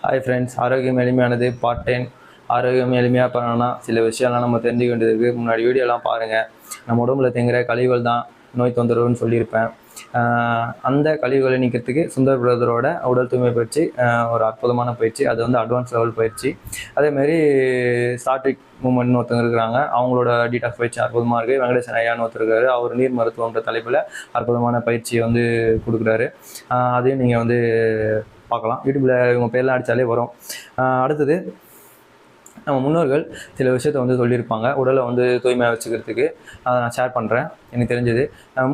Hi friends, ஆரோக்கியம் எளிமையானது part 10. ஆரோக்கியம் எளிமையாக பண்ணணும்னா சில விஷயம்லாம் நம்ம தெரிஞ்சுக்க வேண்டியது இருக்குது. முன்னாடி வீடியோலாம் பாருங்கள். நம்ம உடம்புல தேங்குகிற கழிவுகள் தான் நோய் தொந்தரவுன்னு சொல்லியிருப்பேன். அந்த கழிவுகளை நீக்கிறதுக்கு சுந்தர் பிரதரோட உடல் தூய்மை பயிற்சி ஒரு அற்புதமான பயிற்சி. அது வந்து அட்வான்ஸ் லெவல் பயிற்சி. அதேமாரி சாட்விக் மூமெண்ட்னு ஒருத்தங்க இருக்கிறாங்க, அவங்களோட டீடாக்ஸ் பயிற்சி அற்புதமாக இருக்குது. வெங்கடேசன் ஐயான்னு ஒருத்தர் இருக்காரு, அவர் நீர் மருத்துவன்ற தலைப்பில் அற்புதமான பயிற்சியை வந்து கொடுக்குறாரு. அதையும் நீங்கள் வந்து பார்க்கலாம். யூடியூப்பில் இவங்க பேர்லாம் அடித்தாலே வரும். அடுத்தது நம்ம முன்னோர்கள் சில விஷயத்த வந்து சொல்லியிருப்பாங்க உடலை வந்து தூய்மையாக வச்சுக்கிறதுக்கு. அதை நான் ஷேர் பண்ணுறேன். எனக்கு தெரிஞ்சது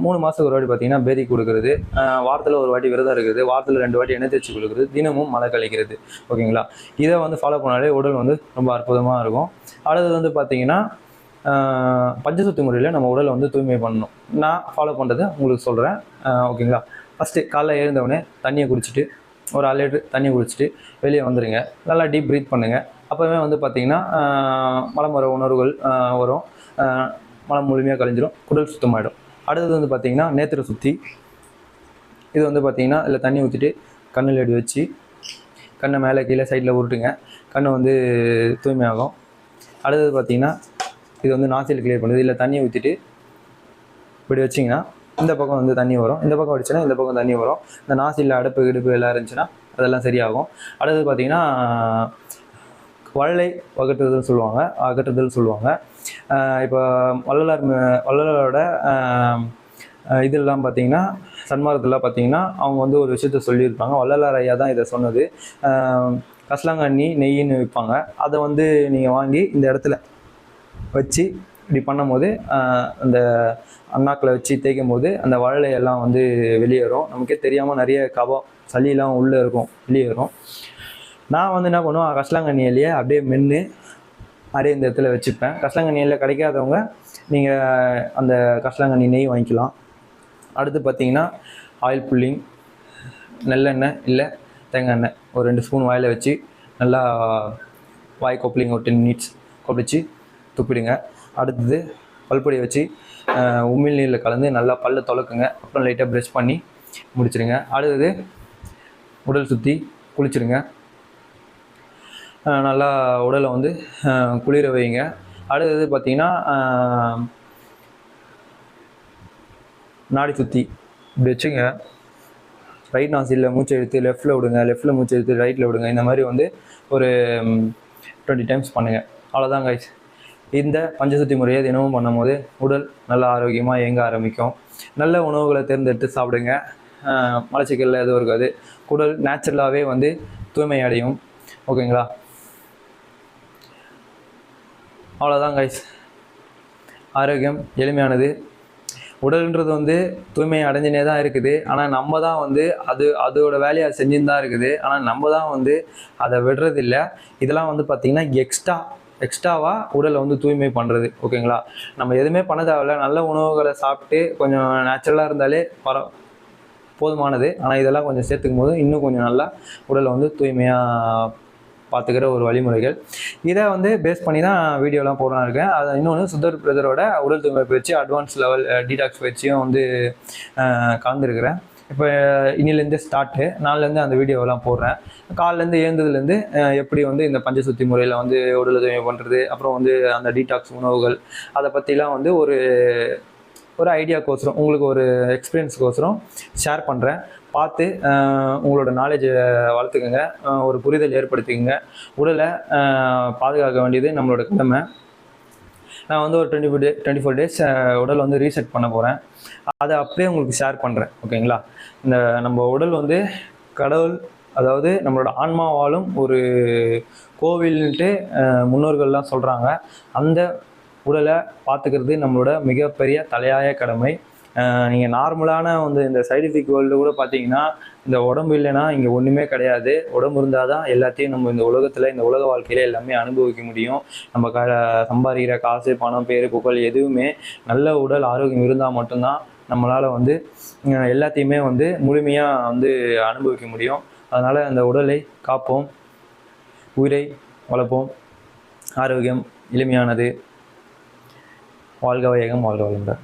3 மாதத்துக்கு ஒரு வாட்டி பார்த்திங்கன்னா பேதி கொடுக்குறது, வாரத்தில் ஒரு வாட்டி விரதம் இருக்குது, வாரத்தில் 2 வாட்டி எண்ணெய் தேய்ச்சி கொடுக்குறது, தினமும் மழை கழிக்கிறது. ஓகேங்களா? இதை வந்து ஃபாலோ பண்ணாலே உடல் வந்து ரொம்ப அற்புதமாக இருக்கும். அடுத்தது வந்து பார்த்திங்கன்னா பஞ்சசுத்தி முறையில் நம்ம உடலை வந்து தூய்மை பண்ணணும். நான் ஃபாலோ பண்ணுறதை உங்களுக்கு சொல்கிறேன். ஓகேங்களா? ஃபஸ்ட்டு காலைல எழுந்தவுடனே தண்ணியை குடிச்சிட்டு ஒரு 1 லிட்டர் தண்ணி குடிச்சிட்டு வெளியே வந்துடுங்க. நல்லா டீப் ப்ரீத் பண்ணுங்கள். அப்போவே வந்து பார்த்திங்கன்னா மலம் வர உணர்வுகள் வரும், மலம் முழுமையாக கழிஞ்சிடும், குடல் சுத்தமாகிடும். அடுத்தது வந்து பார்த்திங்கன்னா நேத்திர சுத்தி. இது வந்து பார்த்திங்கன்னா இதில் தண்ணி ஊற்றிட்டு கண்ணில் எடு வச்சு கண்ணை மேலே கீழே சைடில் உருட்டுங்க. கண்ணை வந்து தூய்மையாகும். அடுத்தது பார்த்திங்கன்னா இது வந்து நாசில் கிளியர் பண்ணுது. இதில் தண்ணியை ஊற்றிட்டு இப்படி வச்சிங்கன்னா இந்த பக்கம் வந்து தண்ணி வரும், இந்த பக்கம் அடிச்சுன்னா இந்த பக்கம் தண்ணி வரும். இந்த நாசியில் அடைப்பு கிடுப்பு எல்லாம் இருந்துச்சுன்னா அதெல்லாம் சரியாகும். அடுத்தது பார்த்திங்கன்னா வள்ளை அகற்றுதல் சொல்லுவாங்க. இப்போ வள்ளலாரோட இதெல்லாம் பார்த்திங்கன்னா சன்மார்க்கத்தில் பார்த்திங்கன்னா அவங்க வந்து ஒரு விஷயத்த சொல்லியிருப்பாங்க. வள்ளலார் ஐயா தான் இதை சொன்னது. கசலாங்கண்ணி நெய்யின்னு விற்பாங்க. அதை வந்து நீங்கள் வாங்கி இந்த இடத்துல வச்சு இப்படி பண்ணும்போது அந்த அண்ணாக்கில் வச்சு தேய்க்கும் போது அந்த வழலையெல்லாம் வந்து வெளியேறும். நமக்கே தெரியாமல் நிறைய கபம் சளியெல்லாம் உள்ளே இருக்கும், வெளியேறும். நான் வந்து என்ன பண்ணுவேன், கசலாங்கண்ணி இலையை அப்படியே மென்று அப்படியே இந்த இடத்துல வச்சுப்பேன். கசலாங்கண்ணி இலை கிடைக்காதவங்க நீங்கள் அந்த கசலாங்கண்ணி நெய் வாங்கிக்கலாம். அடுத்து பார்த்திங்கன்னா ஆயில் புல்லிங், நல்லெண்ணெய் இல்லை தேங்காய் எண்ணெய் ஒரு 2 ஸ்பூன் வாயில் வச்சு நல்லா வாய் கொப்பளிங்க. ஒரு 10 மினிட்ஸ் கொப்பளிச்சு துப்பிடுங்க. அடுத்தது பல்பொடியை வச்சு உமிழ் நீரில் கலந்து நல்லா பல்ல துலக்குங்க. அப்புறம் லைட்டாக ப்ரெஷ் பண்ணி முடிச்சிடுங்க. அடுத்தது உடல் சுற்றி குளிச்சுடுங்க. நல்லா உடலை வந்து குளிர வைங்க. அடுத்தது பார்த்திங்கன்னா நாடி சுற்றி இப்படி வச்சுங்க. ரைட் நாசிலில் மூச்சை எடுத்து லெஃப்ட்டில் விடுங்க, லெஃப்ட்டில் மூச்சை எடுத்து ரைட்டில் விடுங்க. இந்த மாதிரி வந்து ஒரு 20 டைம்ஸ் பண்ணுங்கள். அவ்வளோதான் கைஸ். இந்த பஞ்சசுத்தி முறையை தினமும் பண்ணும்போது உடல் நல்ல ஆரோக்கியமாக இயங்க ஆரம்பிக்கும். நல்ல உணவுகளை தேர்ந்தெடுத்து சாப்பிடுங்க. மலச்சிக்கல் எதுவும் இருக்காது. குடல் நேச்சுரலாகவே வந்து தூய்மை அடையும். ஓகேங்களா? அவ்வளோதான் கைஸ். ஆரோக்கியம் எளிமையானது. உடல்ன்றது வந்து தூய்மை அடைஞ்சினே தான் இருக்குது. ஆனால் நம்ம தான் வந்து அதோட வேலையை செஞ்சுன்னு தான் இருக்குது. ஆனால் நம்ம தான் வந்து அதை விடுறதில்லை. இதெல்லாம் வந்து பார்த்திங்கன்னா எக்ஸ்ட்ராவாக உடலை வந்து தூய்மை பண்ணுறது. ஓகேங்களா? நம்ம எதுவுமே பண்ண தேவையில்ல. நல்ல உணவுகளை சாப்பிட்டு கொஞ்சம் நேச்சுரலாக இருந்தாலே போதுமானது. ஆனால் இதெல்லாம் கொஞ்சம் சேர்த்துக்கும் போது இன்னும் கொஞ்சம் நல்லா உடலை வந்து தூய்மையாக பார்த்துக்கிற ஒரு வழிமுறைகள். இதை வந்து பேஸ் பண்ணி தான் வீடியோலாம் போடலாம் இருக்கேன். அதை இன்னொன்று சுந்தர் பிரதரோட உடல் தூய்மை பயிற்சி அட்வான்ஸ் லெவல் டீடாக்ஸ் பயிற்சியும் வந்து கலந்துருக்கிறேன். இப்போ இன்னிலேருந்து ஸ்டார்ட்டு, நாளிலேருந்து அந்த வீடியோவெல்லாம் போடுறேன். காலிலேருந்து எழுந்ததுலேருந்து எப்படி வந்து இந்த பஞ்சசுத்தி முறையில் வந்து உடலை தூய்மை பண்ணுறது, அப்புறம் வந்து அந்த டீடாக்ஸ் உணவுகள், அதை பற்றிலாம் வந்து ஒரு ஐடியாக்கோசரம், உங்களுக்கு ஒரு எக்ஸ்பீரியன்ஸுக்கோசரம் ஷேர் பண்ணுறேன். பார்த்து உங்களோட நாலேஜை வளர்த்துக்கங்க, ஒரு புரிதல் ஏற்படுத்திக்கங்க. உடலை பாதுகாக்க வேண்டியது நம்மளோட கடமை. நான் வந்து ஒரு 24 டேஸ் உடலை வந்து ரீசெட் பண்ண போகிறேன். அதை அப்படியே உங்களுக்கு ஷேர் பண்ணுறேன். ஓகேங்களா? இந்த நம்ம உடல் வந்து கடவுள், அதாவது நம்மளோட ஆன்மாவாலும் ஒரு கோவில்ன்ட்டு முன்னோர்கள்லாம் சொல்கிறாங்க. அந்த உடலை பார்த்துக்கிறது நம்மளோட மிகப்பெரிய தலையாய கடமை. நீங்கள் நார்மலான வந்து இந்த சயின்டிஃபிக் வேர்ல்டு கூட பார்த்தீங்கன்னா இந்த உடம்பு இல்லைன்னா இங்கே ஒன்றுமே கிடையாது. உடம்பு இருந்தால் தான் எல்லாத்தையும் நம்ம இந்த உலகத்தில், இந்த உலக வாழ்க்கையில் எல்லாமே அனுபவிக்க முடியும். நம்ம சம்பாதிக்கிற காசு, பணம், பேர், புகழ் எதுவுமே நல்ல உடல் ஆரோக்கியம் இருந்தால் மட்டும்தான் நம்மளால் வந்து எல்லாத்தையுமே வந்து முழுமையாக வந்து அனுபவிக்க முடியும். அதனால் அந்த உடலை காப்போம், உயிரை வளர்ப்போம். ஆரோக்கியம் எளிமையானது. வாழ்க வையகம், வாழ்க வளமுடன்.